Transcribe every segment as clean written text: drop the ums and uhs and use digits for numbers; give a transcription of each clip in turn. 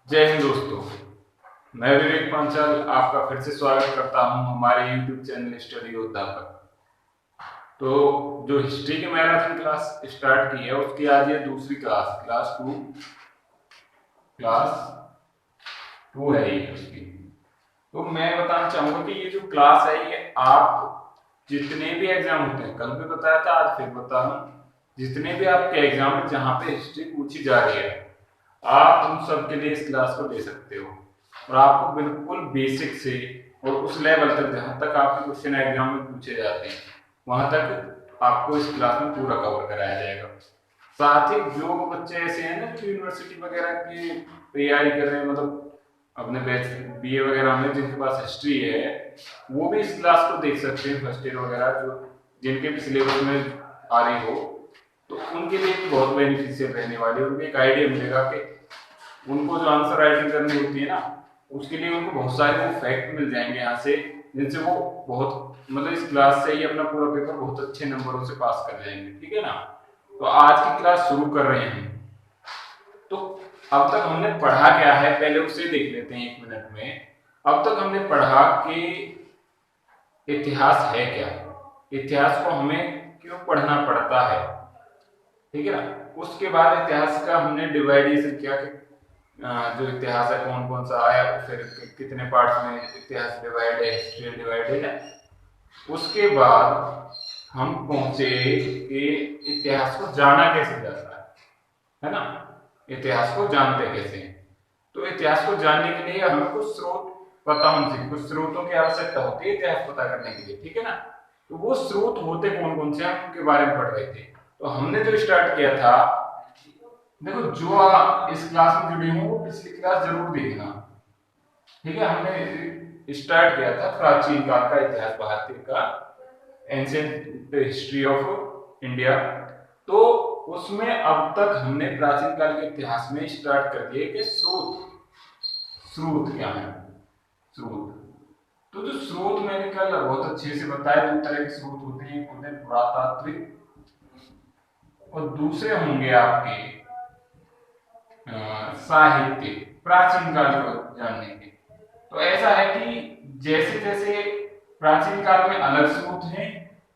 जय हिंद दोस्तों। मैं विवेक पांचाल आपका फिर से स्वागत करता हूं हमारे YouTube चैनल स्टडी योद्धा पर। तो जो हिस्ट्री की मैराथन क्लास स्टार्ट की है उसकी आज ये दूसरी क्लास टू है ये उसकी। तो मैं बताना चाहूंगा कि ये जो क्लास है ये आप जितने भी एग्जाम होते हैं, कल भी बताया था आज फिर बता रहा हूं, जितने भी आपके एग्जाम है जहां पे हिस्ट्री पूछी जा रही है आप उन सब के लिए इस क्लास को ले सकते हो और आपको बिल्कुल बेसिक से और उस लेवल तक जहां तक आपके क्वेश्चन एग्जाम में पूछे जाते हैं वहां तक आपको इस क्लास में पूरा कवर कराया जाएगा। साथ ही जो बच्चे ऐसे हैं ना जो यूनिवर्सिटी वगैरह की तैयारी कर रहे हैं, मतलब अपने बैच बीए वगैरह में जिनके पास हिस्ट्री है वो भी इस क्लास को देख सकते हैं, फर्स्ट ईयर वगैरह जो जिनके भी सिलेबस में आ रही हो तो उनके लिए भी बहुत बेनिफिशियल रहने वाली है। उनको एक आइडिया मिलेगा कि उनको जो आंसर राइटिंग करनी होती है ना उसके लिए उनको बहुत सारे वो फैक्ट मिल जाएंगे यहाँ से, जिनसे वो बहुत मतलब इस क्लास से ही अपना पूरा पेपर बहुत अच्छे नंबरों से पास कर जाएंगे। ठीक है ना। तो आज की क्लास शुरू कर रहे हैं। तो अब तक हमने पढ़ा क्या है पहले उसे देख लेते हैं 1 मिनट में। अब तक हमने पढ़ा कि इतिहास है क्या, इतिहास को हमें क्यों पढ़ना पड़ता है। ठीक है ना। उसके बाद इतिहास का हमने डिवाइडेशन किया कि जो इतिहास है कौन कौन सा आया, फिर कितने पार्ट्स में इतिहास डिवाइड है, हिस्ट्री डिवाइडेड है। उसके बाद हम पहुंचे कि इतिहास को जाना कैसे जाता है ना। इतिहास को जानते कैसे हैं। तो इतिहास को जानने के लिए हमें कुछ स्रोत पता होने चाहिए, कुछ स्रोतों की आवश्यकता होती है इतिहास पता करने के लिए। ठीक है ना। तो वो स्रोत होते कौन कौन से हम उनके बारे में पढ़ रहे थे। तो हमने जो स्टार्ट किया था, देखो जो इस क्लास में जुड़े हो वो पिछली क्लास जरूर देखना। ठीक है। हमने स्टार्ट किया था प्राचीन काल का इतिहास भारतीय का, एंशिएंट हिस्ट्री ऑफ इंडिया। तो उसमें अब तक हमने प्राचीन काल के इतिहास में स्टार्ट कर दिए कि स्रोत स्रोत क्या है। स्रोत तो जो स्रोत मैंने कल बहुत अच्छे से बताया, 2 तरह के स्रोत होते हैं, एक होते हैं पुरातात्विक और दूसरे होंगे आपके साहित्य, प्राचीन काल को जानने के। तो ऐसा है कि जैसे जैसे प्राचीन काल में अलग स्रोत हैं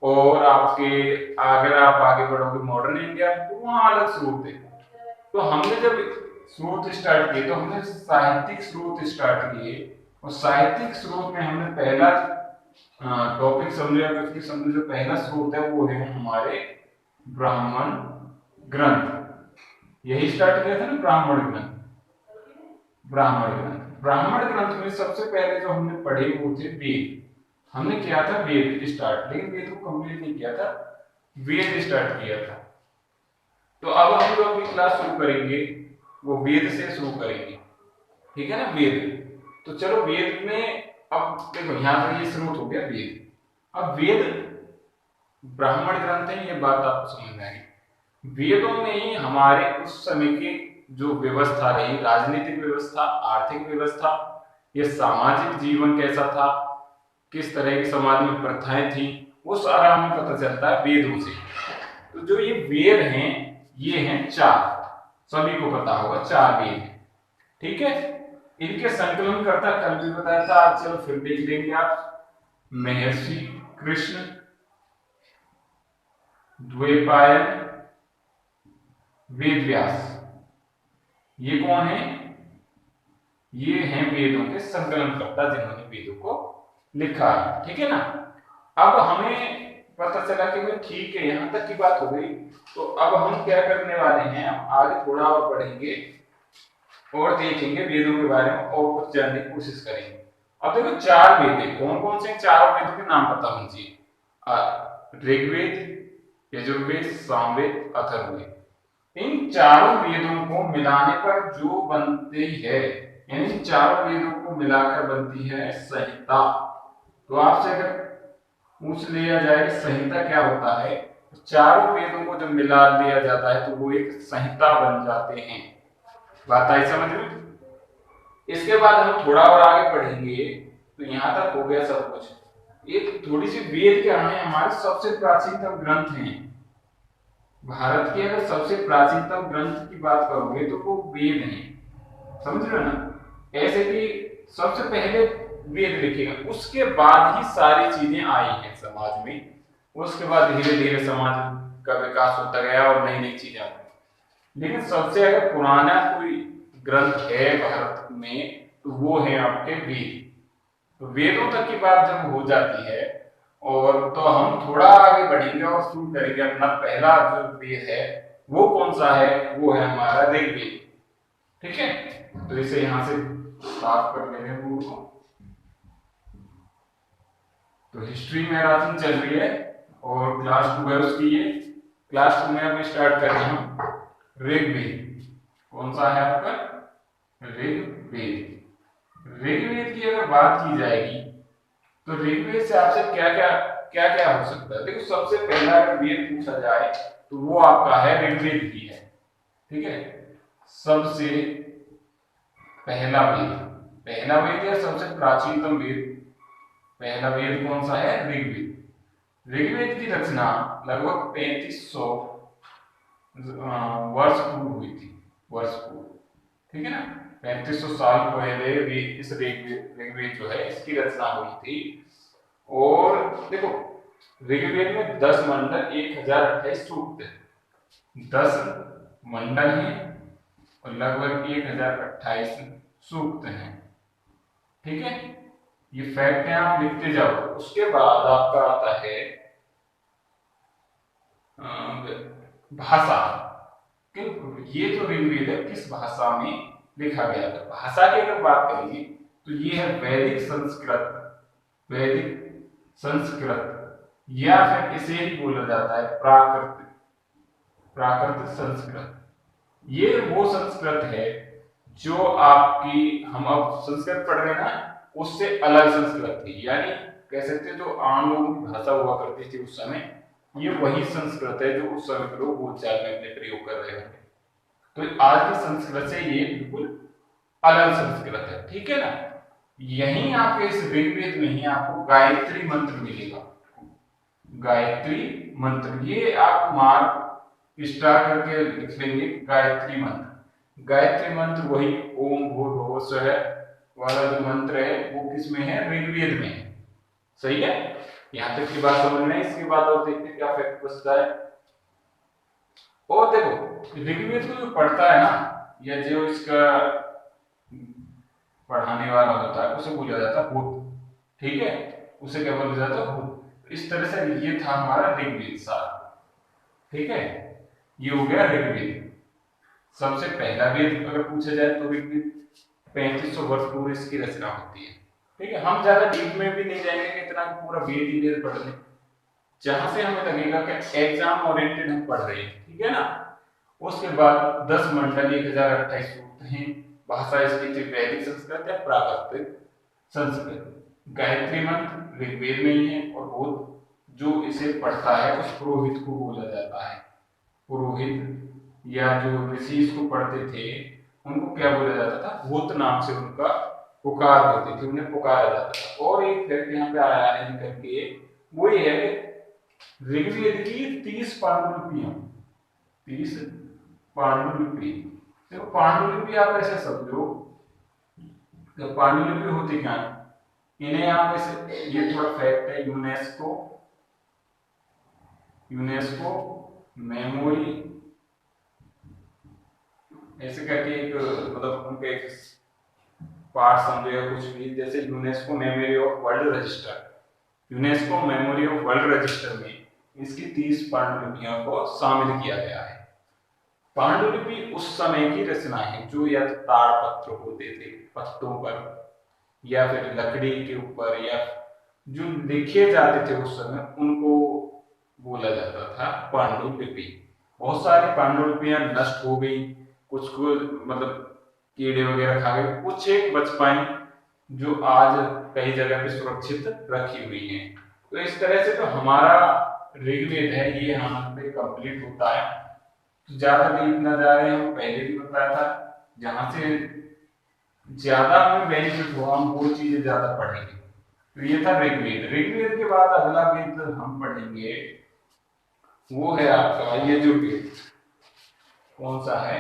और आपके अगर आप आगे बढ़ोगे मॉडर्न इंडिया तो वहां अलग स्रोत है। तो हमने जब स्रोत स्टार्ट किए तो हमने साहित्यिक स्रोत स्टार्ट किए और साहित्यिक स्रोत में हमने पहला टॉपिक समझा, कुछ भी समझो। जो पहला स्रोत है वो है हमारे ब्राह्मण ग्रंथ। यही स्टार्ट किया था ना, ब्राह्मण ग्रंथ। ब्राह्मण ग्रंथ में सबसे पहले जो हमने पढ़े वो थे वेद। हमने किया था वेद स्टार्ट, लेकिन वेद को कंप्लीट नहीं किया था, वेद स्टार्ट किया था। तो अब हम जो अपनी क्लास शुरू करेंगे वो वेद से शुरू करेंगे। ठीक है ना, वेद। तो चलो वेद में अब देखो यहां पर ये स्रोत हो गया वेद। अब वेद ब्राह्मण ग्रंथ है, ये बात आपको समझ में आएगी। वेदों में ही हमारे उस समय की जो व्यवस्था रही, राजनीतिक व्यवस्था, आर्थिक व्यवस्था, ये सामाजिक जीवन कैसा था, किस तरह की समाज में प्रथाएं थी, वो सारा हमें पता चलता है वेदों से। तो जो ये वेद हैं ये हैं 4, सभी को पता होगा 4 वेद हैं। ठीक है। इनके संकलन करता कल भी बताया था, आज चलो फिर देख लेंगे आप। महर्षि कृष्ण द्वैपायन वेद व्यास, ये कौन है? ये हैं वेदों के संकलनकर्ता जिन्होंने वेदों को लिखा है। ठीक है ना। अब हमें पता चला कि भाई ठीक है यहां तक की बात हो गई। तो अब हम क्या करने वाले हैं, हम आगे थोड़ा और पढ़ेंगे और देखेंगे वेदों के बारे में और कुछ जानने की कोशिश करेंगे। अब देखो 4 वेद है, कौन कौन से 4 वेदों के नाम पता होने चाहिए। ऋग्वेद, यजुर्वेद, सामवेद, अथर्ववेद। इन चारों वेदों को मिलाने पर जो बनती है, यानी चारों वेदों को मिलाकर बनती है संहिता। तो आपसे अगर पूछ लिया जाए संहिता क्या होता है, तो चारों वेदों को जब मिला दिया जाता है तो वो एक संहिता बन जाते हैं। बात आई समझ में। इसके बाद हम थोड़ा और आगे पढ़ेंगे। तो यहां तक हो गया सब कुछ। एक थोड़ी सी वेद क्या है, हमारे सबसे प्राचीनतम ग्रंथ हैं। भारत के अगर सबसे प्राचीनतम ग्रंथ की बात करोगे तो वो वेद हैं। समझ रहे हो ना, ऐसे कि सबसे पहले वेद लिखेगा, उसके बाद ही सारी चीजें आई हैं समाज में, उसके बाद धीरे धीरे समाज का विकास होता गया और नई नई चीजें आई। लेकिन सबसे अगर पुराना कोई ग्रंथ है भारत में तो वो है आपके वेद। तो वेदों तक की बात जब हो जाती है और तो हम थोड़ा आगे बढ़ेंगे और शुरू करेंगे अपना पहला जो वेद है, वो कौन सा है, वो है हमारा ऋग्वेद। ठीक है, तो इसे यहां से साफ कर लेंगे बोर्ड को। तो हिस्ट्री में राशन चल रही है और क्लास 2 है उसकी ये। क्लास 2 में हम स्टार्ट कर रहे हैं हम ऋग्वेद। कौन सा है आपका ऋग्वेद। ऋग्वेद की अगर बात की जाएगी तो ऋग्वेद से आपसे क्या क्या हो सकता है। देखो सबसे पहला अगर वेद पूछा जाए तो वो आपका है ऋग्वेद ही है। ठीक है, सबसे पहला वेद, पहला वेद या सबसे प्राचीनतम वेद, पहला वेद कौन सा है, ऋग्वेद। ऋग्वेद की रचना लगभग 3500 वर्ष पूर्व हुई थी, वर्ष पूर्व। ठीक है ना, 3500 साल पहले इस ऋग्वेद जो है इसकी रचना हुई थी। और देखो ऋग्वेद में 10 मंडल 1028 सूक्त है, 10 मंडल हैं और लगभग 1028 सूक्त हैं। ठीक है, ये फैक्ट है, आप लिखते जाओ। उसके बाद आपका आता है भाषा। ये जो ऋग्वेद है किस भाषा में लिखा गया था। भाषा की अगर बात करेंगे तो ये है वैदिक संस्कृत, वैदिक संस्कृत, या फिर इसे ही बोला जाता है प्राकृत, प्राकृत संस्कृत। ये वो संस्कृत है जो आपकी, हम अब संस्कृत पढ़ रहे हैं ना, उससे अलग संस्कृत थी। यानी कह सकते हैं जो आम लोगों की भाषा हुआ करती थी उस समय, ये वही संस्कृत है जो उस समय लोग बोलचाल में अपने प्रयोग कर रहे होंगे। तो आज की संस्कृत से ये बिल्कुल अलग संस्कृत है। ठीक है ना, यही आपके इस ऋग्वेद में ही आपको गायत्री मंत्र मिलेगा। गायत्री मंत्र, ये आप मार्क स्टार करके लिख लेंगे, गायत्री मंत्र। गायत्री मंत्र वही ओम भूर्भुवः स्वः वाला जो मंत्र है वो किसमें है, ऋग्वेद में है। सही है, यहां तक की बात समझ में। इसके बाद और देखते हैं क्या फैक्ट बचता है। और देखो ऋग्वेद को जो पढ़ता है ना, या जो इसका पढ़ाने वाला होता है उसे बोला जाता है हुत। ठीक है, उसे क्या बोला जाता है, हुत। इस तरह से ये था हमारा ऋग्वेद सार। ठीक है, ये हो गया ऋग्वेद। सबसे पहला वेद अगर पूछा जाए तो ऋग्वेद 3500 वर्ष पूर्व इसकी रचना होती है। ठीक है, हम ज्यादा डीप में भी नहीं जाएंगे कि इतना पूरा वेद ही वेद पढ़ लें, जहां से हमें लगेगा कि एग्जाम ओरिएंटेड हम पढ़ रहे हैं। ठीक है ना, उसके बाद 10 मंडल 1028 सूक्त हैं। भाषा इसकी थी वैदिक संस्कृत या प्राकृतिक संस्कृत। गायत्री मंत्र ऋग्वेद में ही है और वो जो इसे पढ़ता है उस पुरोहित को बोला जाता है। पुरोहित या जो ऋषि इसको पढ़ते थे उनको क्या बोला जाता था, भूत नाम से उनका पुकार होती थी, उन्हें पुकारा जाता था। और एक फैक्ट यहाँ पे आया है करके, वो ये है ऋग्वेद की 30 पांडुलिपियां, 30 पांडुलिपि। देखो पांडुलिपि आप ऐसे समझो, तो पांडुलिपि होती क्या है, इन्हें आप ऐसे, ये थोड़ा फैक्ट है, यूनेस्को, यूनेस्को मेमोरी ऐसे करके एक, मतलब उनका एक पार्ट समझो या कुछ भी, जैसे UNESCO memory of world register, UNESCO memory of world register में इसकी 30 पांडुलिपियों को शामिल किया गया है। पांडुलिपि उस समय की रचना है जो या ताड़पत्र होते थे पत्तों पर, या फिर लकड़ी के ऊपर, या जो लिखे जाते थे उस समय, उनको बोला जाता था पांडुलिपि। बहुत सारी पांडुलिपियां नष्ट हो गई, कुछ को मतलब कीड़े वगैरह खा गए, कुछ एक बच पाई जो आज कई जगह पे सुरक्षित रखी हुई हैं। तो इस तरह से तो हमारा ऋग्वेद है ये यहाँ पे कंप्लीट होता है। तो ज्यादा डीप ना जा रहे, हम पहले भी बताया था, जहां से ज्यादा हमें बेनिफिट हुआ हम वो चीजें ज्यादा पढ़ेंगे। तो ये था ऋग्वेद। ऋग्वेद के बाद अगला वेद हम पढ़ेंगे वो है आपका यजुर्वेद। कौन सा है,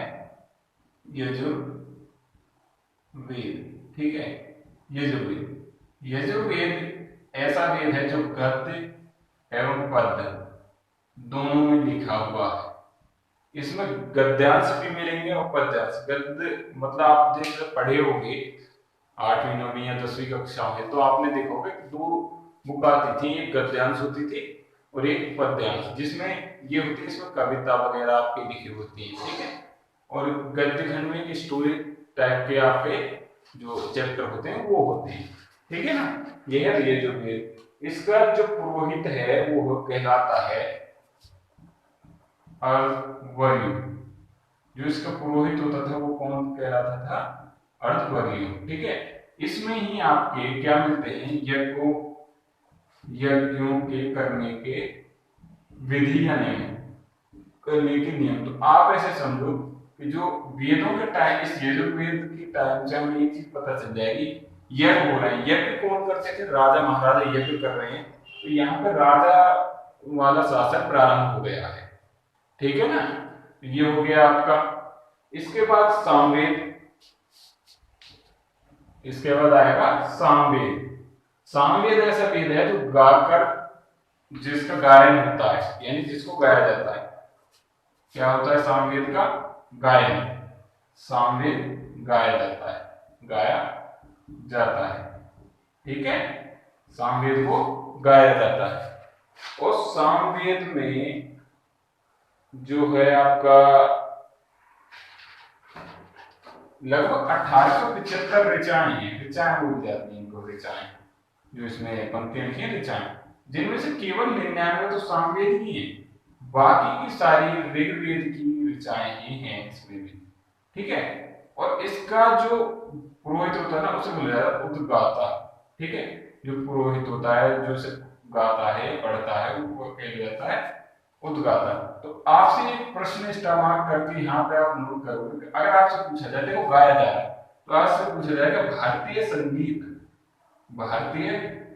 यजुर्वेद। वेद, ठीक है। यजुर्वेद ऐसा वेद है जो गद्य एवं पद्य दोनों में लिखा हुआ है। इसमें गद्यांश भी मिलेंगे और पद्यांश। गद्य मतलब आप जैसे पढ़े होंगे 8वीं 9वीं या 10वीं कक्षा में, तो आपने देखोगे दो बुक आती थी, एक गद्यांश होती थी और एक पद्यांश, जिसमें ये होती है, इसमें कविता वगैरह आपकी लिखी होती है, ठीक है। और गद्य खंड में स्टोरी टाइप के आपके जो चैप्टर होते हैं वो होते हैं, ठीक है ना। ये जो वेद, इसका जो पुरोहित है वो कहलाता है अर्धवर्यु। जो इसका पुरोहित होता था वो कौन कहलाता था? अर्धवर्यु, ठीक है। इसमें ही आपके क्या मिलते हैं? यज्ञों के करने के विधि या नियम, करने के नियम। तो आप ऐसे समझो कि जो वेदों के टाइम, इस यजुर्वेद के टाइम से हमें एक चीज पता चल जाएगी, यज्ञ हो रहे हैं। यज्ञ कौन करते थे? राजा महाराजा यज्ञ कर रहे हैं, तो यहाँ पे राजा वाला शासन प्रारंभ हो गया है, ठीक है ना। ये हो गया आपका। इसके बाद सामवेद, इसके बाद आएगा सामवेद। सामवेद ऐसा वेद है जो गाकर, जिसका गायन होता है, यानी जिसको गाया जाता है। क्या होता है सामवेद का? गायन। सामवेद गाया जाता है, गाया जाता है, ठीक है। सामवेद को गाया जाता है। और सामवेद में जो है आपका लगभग 1875 ऋचाएं हैं। ऋचाएं बोली जाती हैं इनको, ऋचाएं, जो इसमें पंक्तियां लिखी हैं ऋचाएं, जिनमें से केवल 99 तो सामवेद ही है, बाकी की सारी ऋग्वेद की ऋचाएं ही हैं इसमें भी, ठीक है। और इसका जो पुरोहित होता है ना, उसे बोला जाता है उद्गाता, ठीक है। जो पुरोहित होता है, जो इसे गाता है, पढ़ता है, वो कहा जाता है उद्गाता। तो आपसे एक प्रश्न स्टार्ट करके यहाँ पे आप नोट करोगे, अगर आपसे पूछा जाए, देखो गाया जा रहा है, तो आपसे पूछा जाएगा भारतीय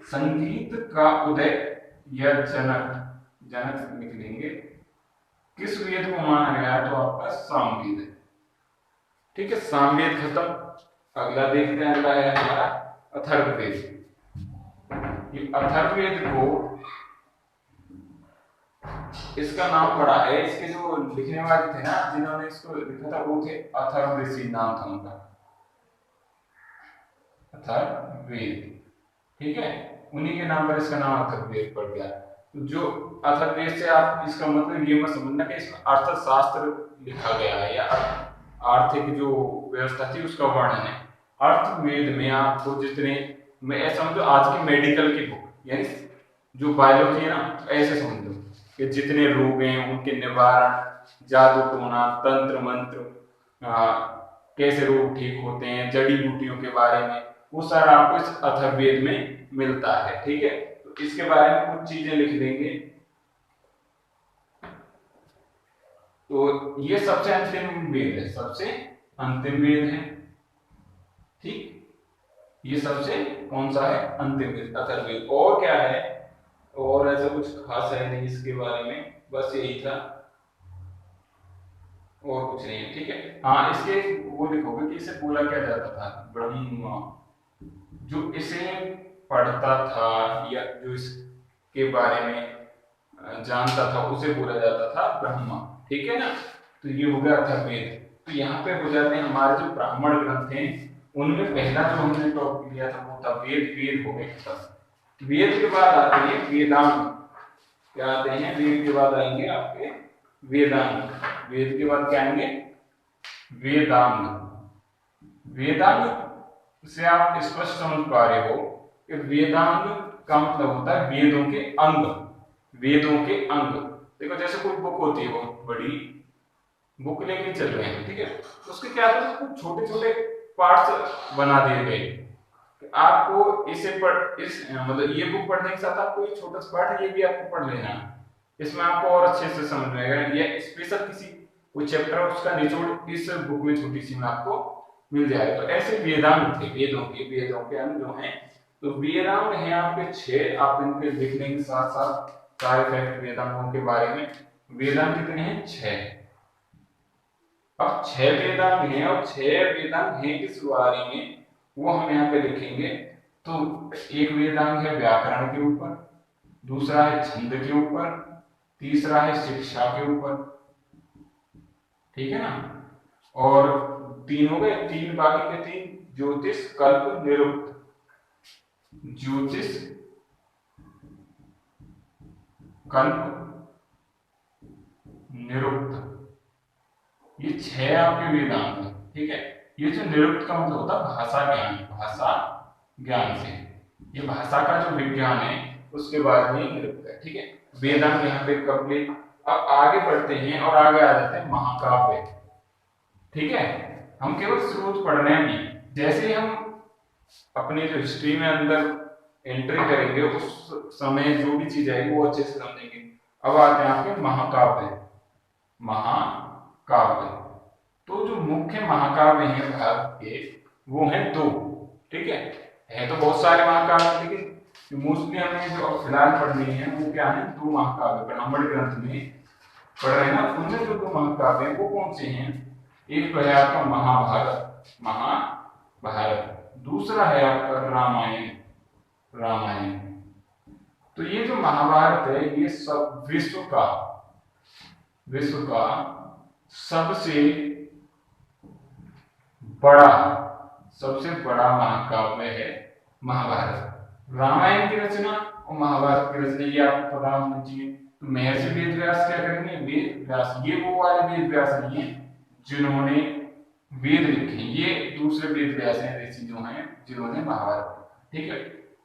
संगीत का उदय या जनक, जनक निकलेंगे, किस वेद को माना गया है? तो आपका सामवेद है, ठीक है। सामवेद खत्म। अगला देखते हैं, अगला है हमारा अथर्ववेद। ये अथर्ववेद को, इसका नाम पड़ा है, इसके जो लिखने वाले थे ना, जिन्होंने इसको लिखा था, वो थे अथर्व ऋषि, नाम था उनका, अथर्ववेद, ठीक है। उन्हीं के नाम पर इसका नाम अथर्ववेद पड़ गया। तो जो अथर्ववेद से आप इसका मतलब ये मत समझना कि इसमें अर्थशास्त्र लिखा गया है या आर्थिक जो व्यवस्था थी उसका वर्णन है। अर्थवेद में आपको जितने, मैं ऐसा समझो आज की मेडिकल की बुक, यानी जो बायोलॉजी है ना, ऐसे समझ लो कि जितने रोग हैं उनके निवारण, जादू टोना, तंत्र मंत्र, कैसे रोग ठीक होते हैं, जड़ी बूटियों के बारे में, वो सारा आपको इस अथर्ववेद में मिलता है, ठीक है। तो इसके बारे में कुछ चीजें लिख देंगे। तो ये सबसे अंतिम वेद है, सबसे अंतिम वेद है, ठीक। ये सबसे कौन सा है? अंतिम वेद, अथर्ववेद। और क्या है? और ऐसा कुछ खास है नहीं इसके बारे में, बस यही था, और कुछ नहीं है, ठीक है। हाँ, इसके वो लिखोगे कि इसे बोला क्या जाता था? ब्रह्मा। जो इसे पढ़ता था या जो इसके बारे में जानता था, उसे बोला जाता था ब्रह्मा, ठीक है ना। तो ये हो गया अथर्ववेद। तो यहाँ पे हो जाते हैं हमारे जो ब्राह्मण ग्रंथ हैं, उनमें पहला जो हमने टॉपिक लिया था वो था वेद। वेद हो गए खत्म। वेद के बाद आते हैं वेदांग। क्या आते हैं? वेद के बाद आएंगे आपके वेदांग। वेद के बाद क्या आएंगे? वेदांग। वेदांग से आप स्पष्ट समझ पा रहे हो कि वेदांग का मतलब होता है वेदों के अंग। वेदों के अंग, देखो जैसे कोई बुक होती है, बहुत बड़ी बुक लेके चल रहे हैं, ठीक है, तो उसके क्या होता है, कुछ छोटे छोटे पार्ट्स बना दिए गए। आपको इसे पढ़, इस मतलब ये बुक पढ़ने के साथ आपको ये छोटा सा पार्ट है, ये भी आपको पढ़ लेना है। इसमें आपको और अच्छे से समझ में आएगा। ये स्पेशल किसी कोई चैप्टर उसका निचोड़ इस बुक में छोटी सी में आपको मिल जाएगा। तो ऐसे वेदांग थे, वेदों के अंग जो हैं। तो वेदांग हैं आपके 6, आप इनके लिखने के साथ साथ सारे फैक्ट वेदांगों के बारे में। वेदांग कितने हैं? 6। अब 6 वेदांग हैं और 6 वेदांग हैं किस बारे में वो हम यहाँ पे लिखेंगे। तो एक वेदांग है व्याकरण के ऊपर, दूसरा है छंद के ऊपर, तीसरा है शिक्षा के ऊपर, ठीक है ना। और 3 हो गए, 3 बाकी के 3 ज्योतिष कल्प निरुक्त। ज्योतिष कल्प निरुक्त, ये 6 आपके वेदांत हैं, ठीक है। ये जो निरुक्त का मतलब होता है भाषा ज्ञान, भाषा ज्ञान से, ये भाषा का जो विज्ञान है उसके बारे में निरुक्त है, ठीक है। वेदांत यहाँ पे कंप्लीट। अब आगे बढ़ते हैं और आगे आ जाते हैं महाकाव्य, ठीक है। हम केवल स्रोत पढ़ रहे हैं, जैसे ही हम अपनी जो हिस्ट्री में अंदर एंट्री करेंगे उस समय जो भी चीज आएगी वो अच्छे से समझेंगे। अब आते हैं आपके महाकाव्य। महाकाव्य, तो जो मुख्य महाकाव्य हैं भारत के वो हैं 2, ठीक है तो बहुत सारे महाकाव्य, लेकिन मोस्टली हमें जो फिलहाल पढ़ रही है वो क्या है, 2 महाकाव्य ब्राह्मण ग्रंथ में पढ़ रहे हैं ना। उनमें जो 2 महाकाव्य हैं वो कौन से हैं, एक तो है आपका महाभारत, महाभारत, दूसरा है आपका रामायण, रामायण। तो ये जो महाभारत है ये सब विश्व का सबसे बड़ा महाकाव्य है महाभारत। रामायण की रचना और महाभारत की रचना ये आपको पता होना चाहिए। तो महर्षि वेद व्यास क्या करेंगे, वेद व्यास, ये वो वाले वेद व्यास नहीं है जिन्होंने वेद लिखे, ये दूसरे वेद व्यास हैं, ऋषि जो हैं जिन्होंने महाभारत, ठीक है।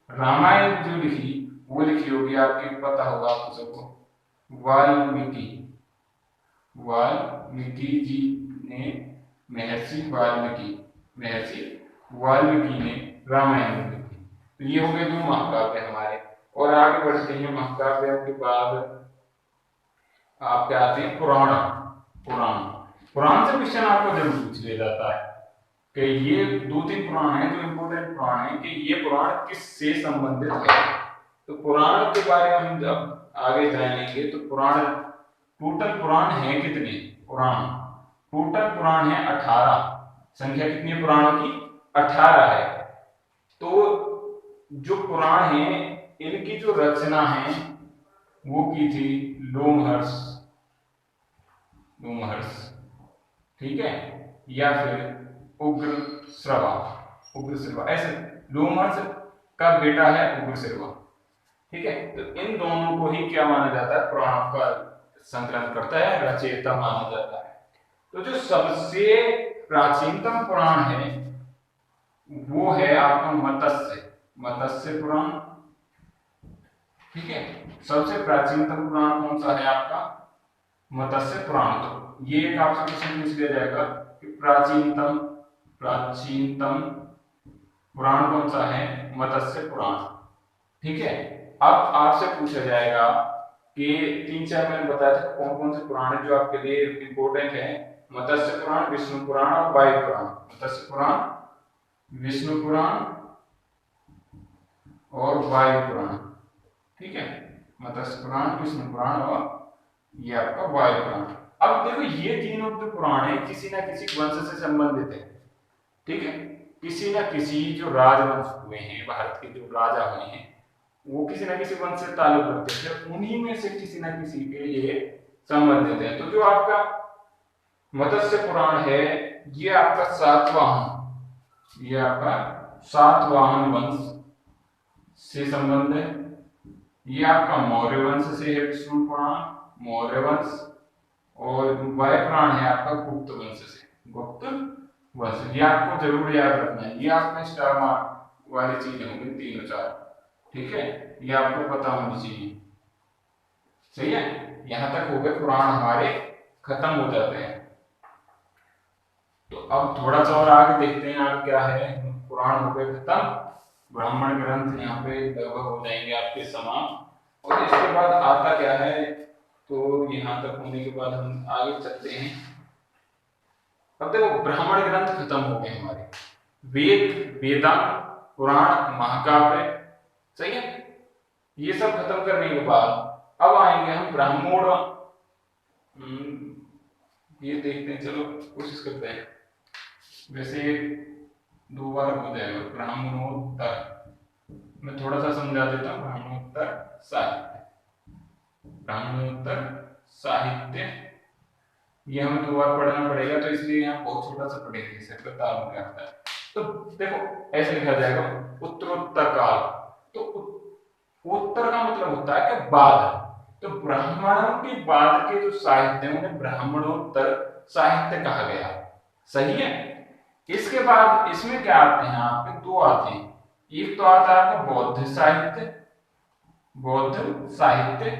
रामायण जो लिखी वो लिखी होगी आपके पता होगा आपको सबको, वाल्मीकि जी ने, महर्षि वाल्मीकि ने रामायण लिखी। तो ये हो गए 2 महाकाव्य हमारे। और आगे बढ़ते हैं, महाकाव्यों के बाद आप क्या आते हैं पुराण से क्वेश्चन आपको जरूर पूछ लिया जाता है कि ये 2-3 पुराण हैं जो इंपोर्टेंट पुराण हैं कि ये पुराण किससे संबंधित है। तो पुराण के बारे में हम जब आगे जानेंगे तो टोटल पुराण है कितने, टोटल पुराण है 18। संख्या कितनी है पुराणों की, 18 है। तो जो पुराण है इनकी जो रचना है वो की थी लोमहर्ष, ठीक है, या फिर उग्रश्रवा, ऐसे लोमहर्ष का बेटा है उग्रश्रवा, ठीक है। तो इन दोनों को ही क्या माना जाता है, पुराणों का संकलन करता है, रचयिता माना जाता है। तो जो सबसे प्राचीनतम पुराण है वो है आपका मत्स्य पुराण, ठीक है। सबसे प्राचीनतम पुराण कौन सा है आपका, मत्स्य पुराण। तो ये एक आपसे क्वेश्चन पूछ लिया जाएगा कि प्राचीनतम पुराण कौन सा है, मत्स्य पुराण, ठीक है। अब आपसे पूछा जाएगा कि 3-4 मैंने बताया था कौन कौन से पुराण है जो आपके लिए इंपॉर्टेंट है, मत्स्य पुराण, विष्णु पुराण और वायु पुराण। मत्स्य पुराण, विष्णु पुराण और वायु पुराण, ठीक है। मत्स्य पुराण, विष्णु पुराण और ये आपका वायु पुराण। अब देखो ये तीनों जो पुराण है किसी ना किसी वंश से संबंधित है, ठीक है। किसी ना किसी जो राजवंश हुए हैं, भारत के जो राजा हुए हैं वो किसी ना किसी वंश से ताल्लुक रखते थे, उन्हीं में से किसी ना किसी के ये संबंधित है। तो जो आपका मत्स्य पुराण है ये आपका सातवाहन वंश से संबंध है। ये आपका मौर्य वंश से है विष्णु पुराण, मौर्य वंश। और वायु पुराण है आपका गुप्त वंश से, गुप्त वंश। ये आपको जरूर याद रखना है, ये आपका स्टार मार्क वाली चीज होंगी 3-4, ठीक है। ये आपको पता होनी चाहिए, सही है। यहां तक हो गए पुराण हमारे खत्म हो जाते हैं। तो अब थोड़ा सा और आगे देखते हैं आप क्या है, पुराण हो गए खत्म, ब्राह्मण ग्रंथ यहाँ पे लगभग हो जाएंगे आपके समाप्त। और इसके बाद आता क्या है, तो यहाँ तक होने के बाद हम आगे चलते हैं। अब देखो ब्राह्मण ग्रंथ खत्म हो गए हमारे, वेद, वेदांत, पुराण, महाकाव्य, सही है। ये सब खत्म करने के बाद अब आएंगे हम ये देखते हैं, चलो कोशिश करते हैं। वैसे ये 2 बार हो जाएगा। ब्राह्मणोत्तर, मैं थोड़ा सा समझा देता हूँ। ब्राह्मणोत्तर साहित्य, ब्राह्मणोत्तर साहित्य, ये हमें 2 बार पढ़ना पड़ेगा, तो इसलिए यहाँ बहुत छोटा सा पढ़ेंगे इसे, क्या आता है। तो देखो ऐसे लिखा जाएगा उत्तरोत्तर काल। तो उत्तर का मतलब होता है कि बाद, तो ब्राह्मणों के बाद के जो साहित्य उन्हें ब्राह्मणोत्तर साहित्य कहा गया। सही है। इसके बाद इसमें क्या आते हैं आपके, 2 आते हैं। एक तो आता है आपका बौद्ध साहित्य, बौद्ध साहित्य।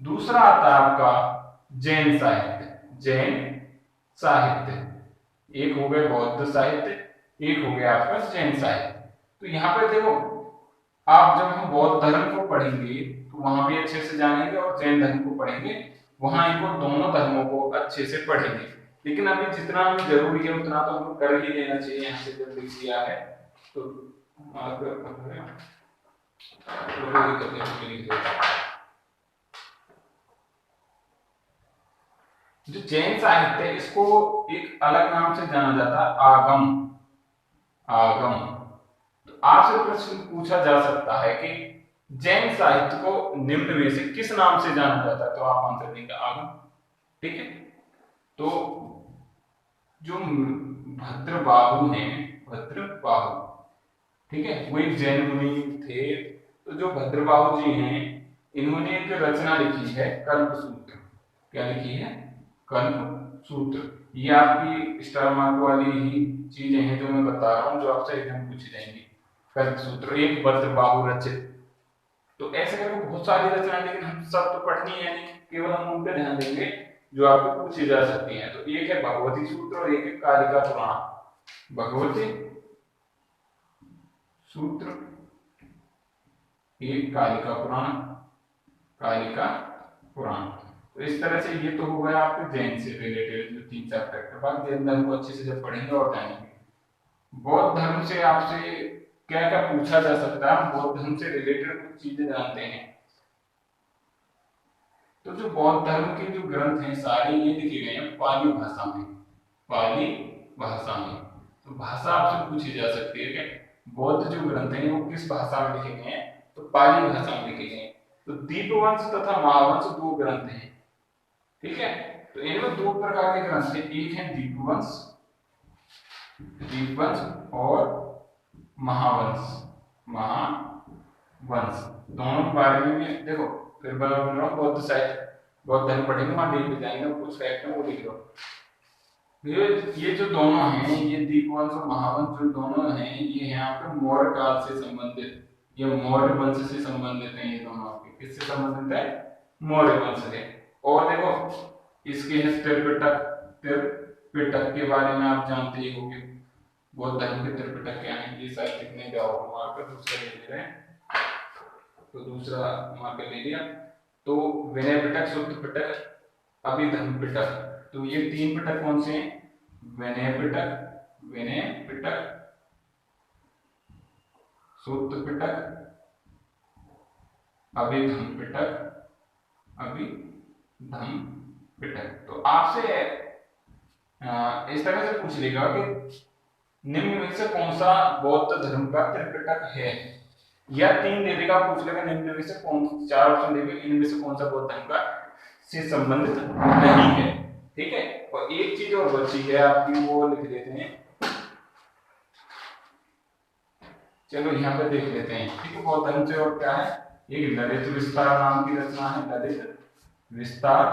दूसरा आता है आपका जैन साहित्य, जैन साहित्य। एक हो गए बौद्ध साहित्य, एक हो गया आपका जैन साहित्य। तो यहाँ पे देखो, आप जब हम बौद्ध धर्म को पढ़ेंगे तो वहां भी अच्छे से जानेंगे, और जैन धर्म को पढ़ेंगे वहां इनको दोनों धर्मों को अच्छे से पढ़ेंगे। लेकिन अभी जितना हमें जरूरी है उतना तो हमें कर ही लेना चाहिए। यहाँ से जब लिख दिया है तो जो जैन साहित्य है इसको एक अलग नाम से जाना जाता है, आगम। आगम। तो आपसे प्रश्न पूछा जा सकता है कि जैन साहित्य को निम्न में से किस नाम से जाना जाता है, तो आप आंसर देंगे आगम। ठीक है। तो जो भद्रबाहु हैं, भद्रबाहु, ठीक है, वो एक जैन मुनि थे। तो जो भद्रबाहु जी हैं इन्होंने एक रचना लिखी है कल्पसूत्र। क्या लिखी है? कल्पसूत्र। ये आपकी स्टार मार्क वाली ही चीजें हैं जो मैं बता रहा हूँ, जो आपसे एग्जाम पूछी जाएंगी। कल्पसूत्र एक भद्रबाहु रचित। तो ऐसे करके बहुत सारी रचना, लेकिन हम सब तो पढ़नी है नहीं, केवल हम उन पर ध्यान देंगे जो आपको पूछी जा सकती हैं। तो एक है भगवती सूत्र और एक है कालिका पुराण। भगवती सूत्र, एक कालिका पुराण, कालिका पुराण। तो इस तरह से ये तो हो गया आपके जैन से रिलेटेड जो 3-4 फैक्टर। बाकी जैन धर्म को अच्छे से जब पढ़ेंगे और जानेंगे। बौद्ध धर्म से आपसे क्या क्या पूछा जा सकता है, हम बौद्ध धर्म से रिलेटेड कुछ चीजें जानते हैं। तो जो बौद्ध धर्म के जो ग्रंथ हैं सारे ये लिखे गए हैं पाली भाषा में, पाली भाषा में। तो भाषा आपसे पूछी जा सकती है कि बौद्ध जो ग्रंथ हैं वो किस भाषा में लिखे गए हैं, तो पाली भाषा में लिखे गए हैं। तो दीपवंश तथा महावंश 2 ग्रंथ हैं। ठीक है। तो इनमें 2 प्रकार के ग्रंथ हैं, एक है दीपवंश, दीपवंश और महावंश, महावंश। दोनों के बारे में देखो, फिर बोल रहा हूँ बौद्ध साहित्य, बौद्ध धर्म पढ़ेंगे वहां डीप में जाएंगे, कुछ फैक्ट है वो लिख लो। ये जो दोनों हैं, ये दीपवंश और महावंश जो दोनों हैं, ये यहाँ पे मौर्य काल से संबंधित, ये मौर्य वंश से संबंधित हैं। ये दोनों आपके किससे संबंधित है? मौर्य वंश से। और देखो इसके हैं त्रिपिटक, त्रिपिटक के बारे में आप जानते ही होंगे। बौद्ध धर्म के त्रिपिटक क्या है, ये शायद लिखने जाओ मार्कर दूसरा ले ले रहे हैं, तो दूसरा मार्कर ले लिया। तो विनय पिटक, सूत्र पिटक, अभिधर्म पिटक। तो ये 3 पिटक कौन से हैं? विनय पिटक, विनय पिटक, सूत्र पिटक, अभिधर्म पिटक, अभिधर्म पिटक। तो आपसे इस तरह से पूछ लेगा कि निम्न में से कौन सा बौद्ध धर्म का त्रिपिटक है, या 3 दे देगा, पूछ लेगा निम्न में से कौन, 4 ऑप्शन देगा, इनमें से कौन सा बौद्ध धर्म का से संबंधित नहीं है। ठीक है। और एक चीज और बची है आपकी, वो लिख देते हैं, चलो यहाँ पे देख लेते हैं। ठीक है। बौद्ध धर्म से और क्या है, एक ललित विस्तार नाम की रचना है, ललित विस्तार,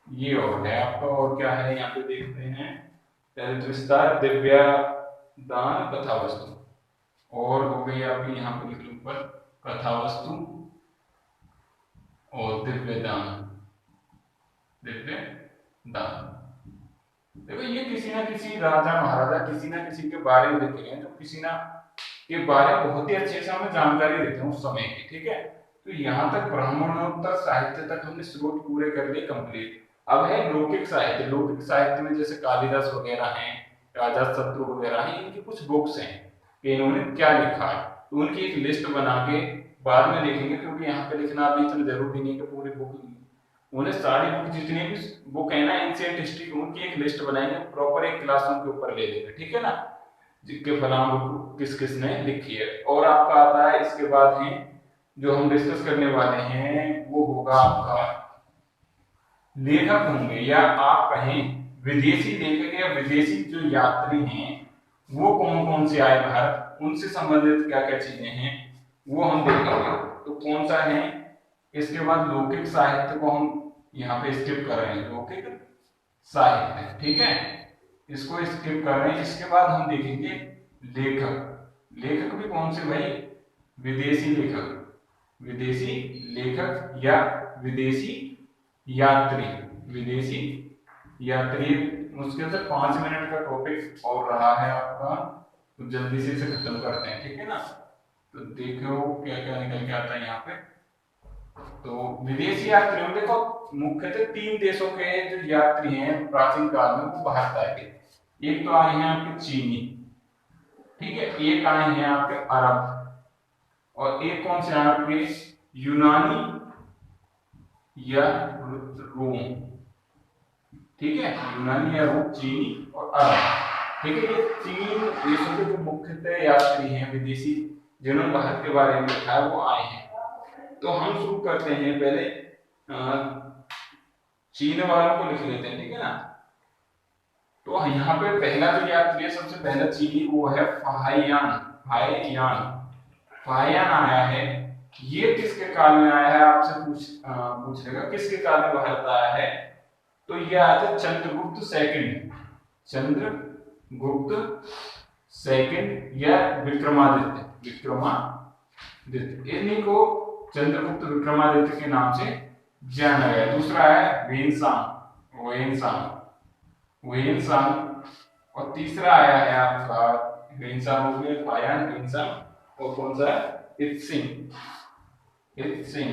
ये और है आपका। और क्या है यहाँ पे देखते हैं, ललित विस्तार, दिव्या दान, कथा वस्तु। और हो गई आपकी यहाँ पे लिख लो ऊपर, कथा वस्तु और दिव्य दान, दिव्य दान। देखो ये किसी ना किसी राजा महाराजा, किसी ना किसी के बारे में लिखे हैं, जो किसी ना के बारे में बहुत ही अच्छे से हमें जानकारी देते हैं उस समय की। ठीक है। तो यहाँ तक ब्राह्मणोत्तर साहित्य तक हमने स्रोत पूरे कर लिए कंप्लीट। अब है लौकिक साहित्य। लौकिक साहित्य में जैसे कालिदास वगैरह हैं, राजा शत्रु वगैरह हैं, इनकी कुछ बुक्स हैं कि इन्होंने क्या लिखा है, तो उनकी एक लिस्ट बना के बाद में लिखेंगे, क्योंकि यहाँ पे लिखना अभी इतना जरूरी नहीं कि पूरी बुक उन्हें सारी बुक जितनी भी बुक है ना एंशिएंट हिस्ट्री की, उनकी एक लिस्ट बनाएंगे, प्रॉपर एक क्लासरूम के ऊपर ले लेंगे, ठीक है ना, जिसके फलाम बुक किस किस ने लिखी है। और आपका आता है इसके बाद है जो हम डिस्कस करने वाले हैं वो होगा आपका लेखक होंगे, या आप कहें विदेशी लेखक या विदेशी जो यात्री हैं वो कौन कौन से आए भारत, उनसे संबंधित क्या क्या चीजें हैं वो हम देखेंगे। तो कौन सा है, इसके बाद लौकिक साहित्य को हम यहाँ पे स्किप कर रहे हैं, लौकिक साहित्य, ठीक है, इसको स्किप कर रहे हैं। इसके बाद हम देखेंगे लेखक, लेखक भी कौन से भाई, विदेशी लेखक, विदेशी लेखक या विदेशी यात्री, विदेशी यात्री। मुश्किल से 5 मिनट का टॉपिक और रहा है आपका, तो जल्दी से इसे खत्म करते हैं, ठीक है ना। तो देखो क्या क्या निकल के आता है यहाँ पे। तो विदेशी यात्रियों देखो मुख्यतः 3 देशों के जो यात्री हैं प्राचीन काल में वो भारत आए थे। एक तो आए हैं आपके चीनी, ठीक है, एक आए हैं आपके अरब, और एक कौन से आपके यूनानी या रोम, ठीक है, यूनानी या रोम, चीनी और अरब, ठीक है। ये 3 देशों के जो मुख्यतः यात्री हैं विदेशी जिन्होंने भारत के बारे में लिखा है वो आए हैं। तो हम शुरू करते हैं, पहले चीन वालों को लिख लेते हैं, ठीक है ना। तो यहाँ पे पहला जो यात्री है सबसे पहला चीनी वो है फाहियान, फाहियान, फाहियान आया है। ये किसके काल में आया है, आपसे पूछेगा किसके काल में भारत आया है। तो ये आया था चंद्रगुप्त सेकंड, चंद्रगुप्त सेकंड या विक्रमादित्य, विक्रमादित्य, इन्हीं को चंद्रगुप्त विक्रमादित्य के नाम से जाना गया। दूसरा है वेनसांग, वेनसांग, वेनसांग, और तीसरा आया है आपका वेनसांग हो गया, फाहियान, वेनसांग, और कौन सा है इत्सिंग, इत्सिंग।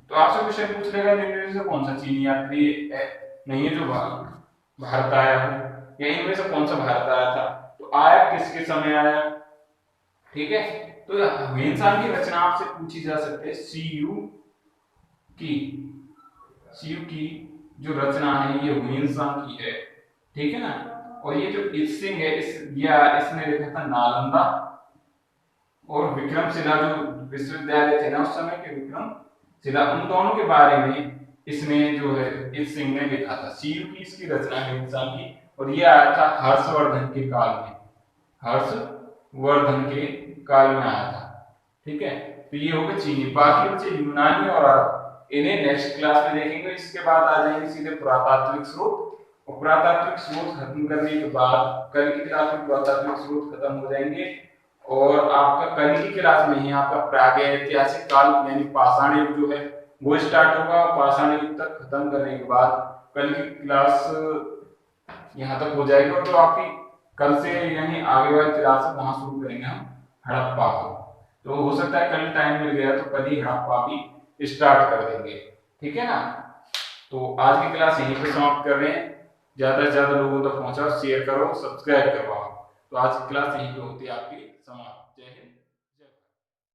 तो आपसे क्वेश्चन पूछ लेगा निम्न से कौन सा चीनी यात्री नहीं है जो भारत आया हो, या इनमें से कौन सा भारत आया था, तो आया किसके समय आया, ठीक है। तो वेनसांग की रचना आपसे पूछी जा सकती है, सीयू की, सीयू की जो रचना है ये वेनसांग की है, ठीक है ना। और ये जो इत्सिंग है इसने लिखा था नालंदा और विक्रमशिला जो विश्वविद्यालय थे ना उस समय के, विक्रमशिला, उन दोनों के बारे में इसने जो है इत्सिंग ने लिखा था। सीयू की इसकी रचना है वेनसांग की, और ये आया था हर्षवर्धन के काल में, हर्षवर्धन के काल में आया था, ठीक है। तो ये हो गए चीनी। बाकी बचे यूनानी और अरब, इन्हें नेक्स्ट क्लास में देखेंगे। इसके बाद आ जाएंगे सीधे पुरातात्विक स्रोत, और पुरातात्विक स्रोत खत्म करने के बाद कल की क्लास में पुरातात्विक स्रोत खत्म हो जाएंगे, और आपका कल की क्लास में ही आपका प्रागैतिहासिक काल यानी पाषाण युग जो है वो स्टार्ट होगा। पाषाण युग तक खत्म करने के बाद कल की क्लास यहाँ तक हो जाएगी, और जो आपकी कल से यानी आगे वाली क्लास है वहां शुरू करेंगे हम हड़प्पा को। तो हो सकता है कल टाइम मिल गया तो कल ही हड़प्पा भी स्टार्ट कर देंगे, ठीक है ना। तो आज की क्लास यहीं पे समाप्त कर रहे हैं। ज्यादा से ज्यादा लोगों तक पहुंचाओ, शेयर करो, सब्सक्राइब करवाओ। तो आज की क्लास यहीं पे होती है आपकी समाप्त। जय हिंद।